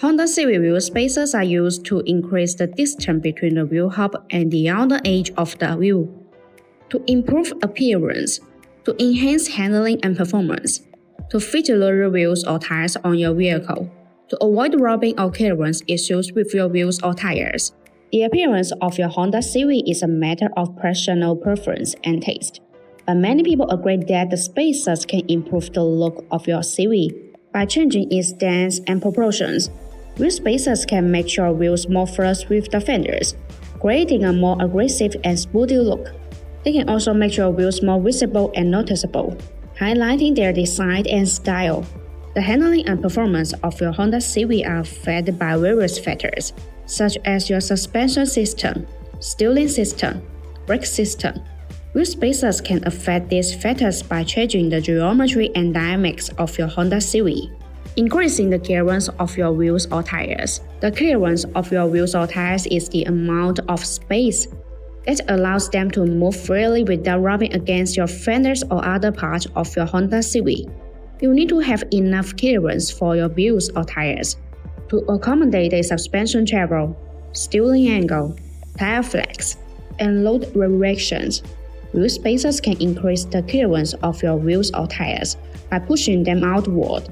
Honda Civic wheel spacers are used to increase the distance between the wheel hub and the outer edge of the wheel, to improve appearance, to enhance handling and performance, to fit lower wheels or tires on your vehicle, to avoid rubbing or clearance issues with your wheels or tires. The appearance of your Honda Civic is a matter of personal preference and taste, but many people agree that the spacers can improve the look of your Civic by changing its stance and proportions. Wheel spacers can make your wheels more flush with the fenders, creating a more aggressive and sporty look. They can also make your wheels more visible and noticeable, highlighting their design and style. The handling and performance of your Honda Civic are affected by various factors, such as your suspension system, steering system, brake system. Wheel spacers can affect these factors by changing the geometry and dynamics of your Honda Civic, increasing the clearance of your wheels or tires. The clearance of your wheels or tires is the amount of space that allows them to move freely without rubbing against your fenders or other parts of your Honda Civic. You need to have enough clearance for your wheels or tires to accommodate the suspension travel, steering angle, tire flex, and load variations. Wheel spacers can increase the clearance of your wheels or tires by pushing them outward,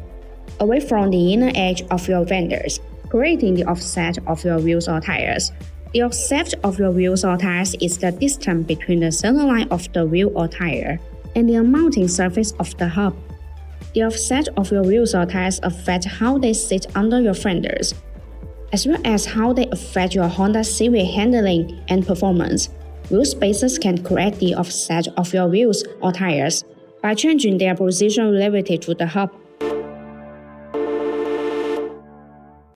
away from the inner edge of your fenders, creating the offset of your wheels or tires. The offset of your wheels or tires is the distance between the centerline of the wheel or tire and the mounting surface of the hub. The offset of your wheels or tires affect how they sit under your fenders, as well as how they affect your Honda Civic handling and performance. Wheel spacers can correct the offset of your wheels or tires by changing their position relative to the hub.